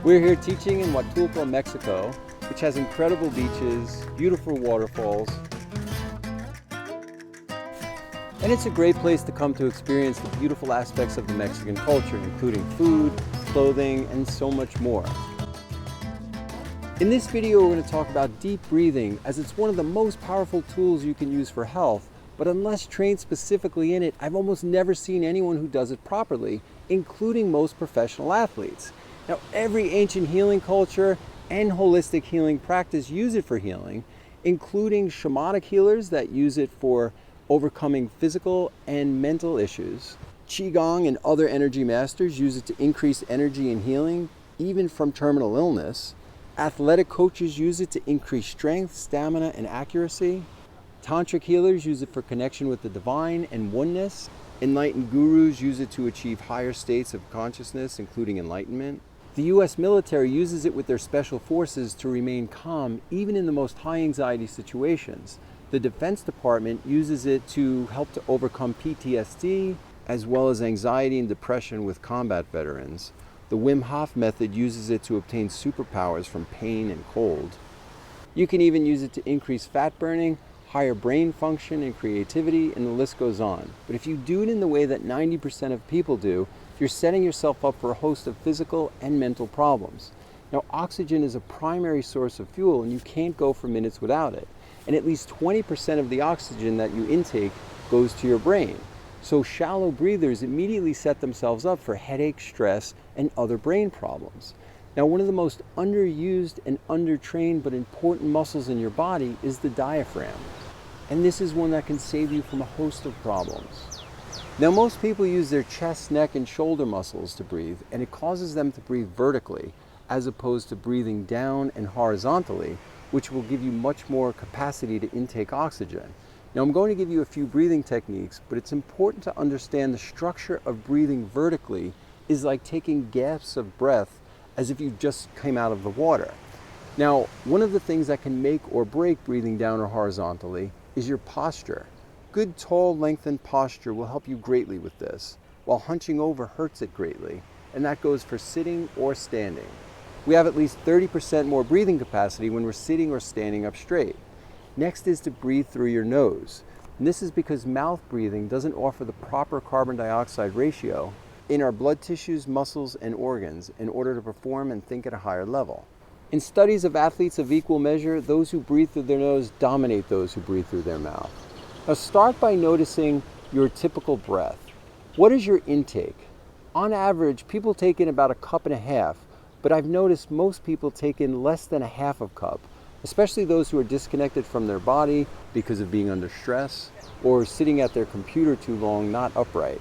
We're here teaching in Huatulco, Mexico, which has incredible beaches, beautiful waterfalls, and it's a great place to come to experience the beautiful aspects of the Mexican culture, including food, clothing, and so much more. In this video, we're going to talk about deep breathing, as it's one of the most powerful tools you can use for health, but unless trained specifically in it, I've almost never seen anyone who does it properly, including most professional athletes. Now, every ancient healing culture and holistic healing practice use it for healing, including shamanic healers that use it for overcoming physical and mental issues. Gong and other energy masters use it to increase energy and healing, even from terminal illness. Athletic coaches use it to increase strength, stamina, and accuracy. Tantric healers use it for connection with the divine and oneness. Enlightened gurus use it to achieve higher states of consciousness, including enlightenment. The US military uses it with their special forces to remain calm, even in the most high anxiety situations. The Defense Department uses it to help to overcome PTSD, as well as anxiety and depression with combat veterans. The Wim Hof method uses it to obtain superpowers from pain and cold. You can even use it to increase fat burning, higher brain function and creativity, and the list goes on. But if you do it in the way that 90% of people do, you're setting yourself up for a host of physical and mental problems. Now, oxygen is a primary source of fuel, and you can't go for minutes without it. And at least 20% of the oxygen that you intake goes to your brain. So shallow breathers immediately set themselves up for headache, stress, and other brain problems. Now, one of the most underused and undertrained but important muscles in your body is the diaphragm. And this is one that can save you from a host of problems. Now, most people use their chest, neck, and shoulder muscles to breathe, and it causes them to breathe vertically, as opposed to breathing down and horizontally, which will give you much more capacity to intake oxygen. Now, I'm going to give you a few breathing techniques, but it's important to understand the structure of breathing vertically is like taking gasps of breath as if you just came out of the water. Now, one of the things that can make or break breathing down or horizontally is your posture. Good, tall, lengthened posture will help you greatly with this, while hunching over hurts it greatly, and that goes for sitting or standing. We have at least 30% more breathing capacity when we're sitting or standing up straight. Next is to breathe through your nose. And this is because mouth breathing doesn't offer the proper carbon dioxide ratio in our blood tissues, muscles, and organs in order to perform and think at a higher level. In studies of athletes of equal measure, those who breathe through their nose dominate those who breathe through their mouth. Now, start by noticing your typical breath. What is your intake? On average, people take in about 1.5 cups, but I've noticed most people take in less than 1/2 cup, especially those who are disconnected from their body because of being under stress or sitting at their computer too long, not upright.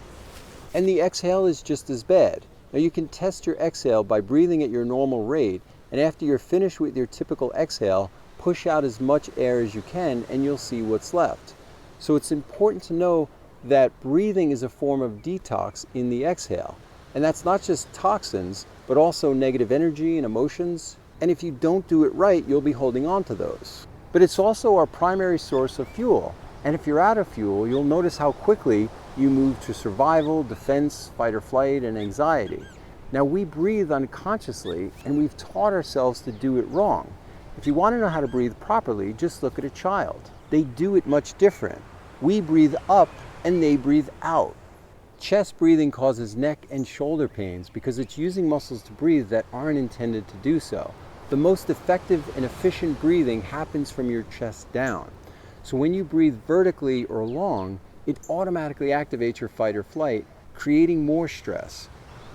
And the exhale is just as bad. Now, you can test your exhale by breathing at your normal rate, and after you're finished with your typical exhale, push out as much air as you can and you'll see what's left. So it's important to know that breathing is a form of detox in the exhale. And that's not just toxins, but also negative energy and emotions. And if you don't do it right, you'll be holding on to those. But it's also our primary source of fuel. And if you're out of fuel, you'll notice how quickly you move to survival, defense, fight or flight, and anxiety. Now, we breathe unconsciously, and we've taught ourselves to do it wrong. If you want to know how to breathe properly, just look at a child. They do it much different. We breathe up and they breathe out. Chest breathing causes neck and shoulder pains because it's using muscles to breathe that aren't intended to do so. The most effective and efficient breathing happens from your chest down. So when you breathe vertically or long, it automatically activates your fight or flight, creating more stress.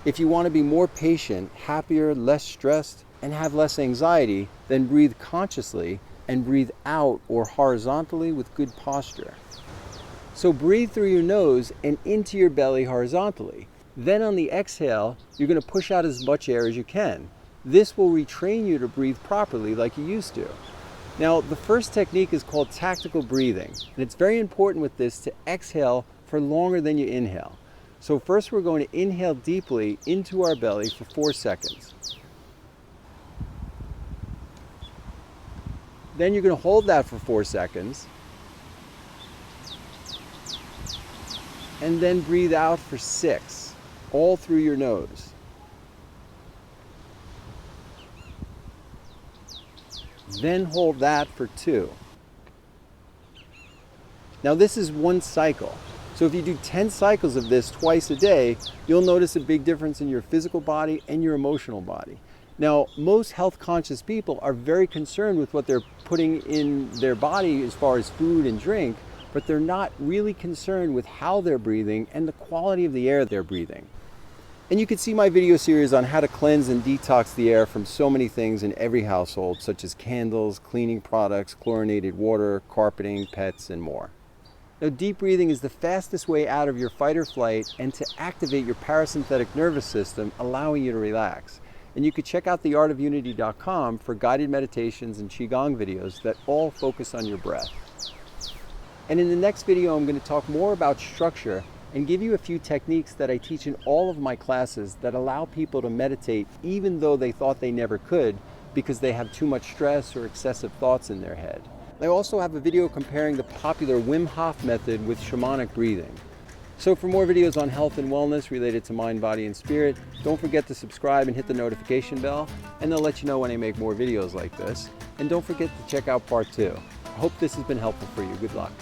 If you want to be more patient, happier, less stressed, and have less anxiety, then breathe consciously and breathe out or horizontally with good posture. So breathe through your nose and into your belly horizontally. Then on the exhale, you're going to push out as much air as you can. This will retrain you to breathe properly like you used to. Now, the first technique is called tactical breathing, and it's very important with this to exhale for longer than you inhale. So first we're going to inhale deeply into our belly for 4 seconds. Then you're going to hold that for 4 seconds. And then breathe out for 6, all through your nose. then hold that for 2. Now this is 1 cycle. So if you do 10 cycles of this twice a day, you'll notice a big difference in your physical body and your emotional body. Now, most health conscious people are very concerned with what they're putting in their body as far as food and drink, but they're not really concerned with how they're breathing and the quality of the air they're breathing. And you can see my video series on how to cleanse and detox the air from so many things in every household, such as candles, cleaning products, chlorinated water, carpeting, pets, and more. Now, deep breathing is the fastest way out of your fight or flight and to activate your parasympathetic nervous system, allowing you to relax. And you can check out theartofunity.com for guided meditations and Qigong videos that all focus on your breath. And in the next video, I'm going to talk more about structure and give you a few techniques that I teach in all of my classes that allow people to meditate even though they thought they never could because they have too much stress or excessive thoughts in their head. I also have a video comparing the popular Wim Hof method with shamanic breathing. So for more videos on health and wellness related to mind, body, and spirit, don't forget to subscribe and hit the notification bell, and they'll let you know when I make more videos like this. And don't forget to check out part 2. I hope this has been helpful for you. Good luck.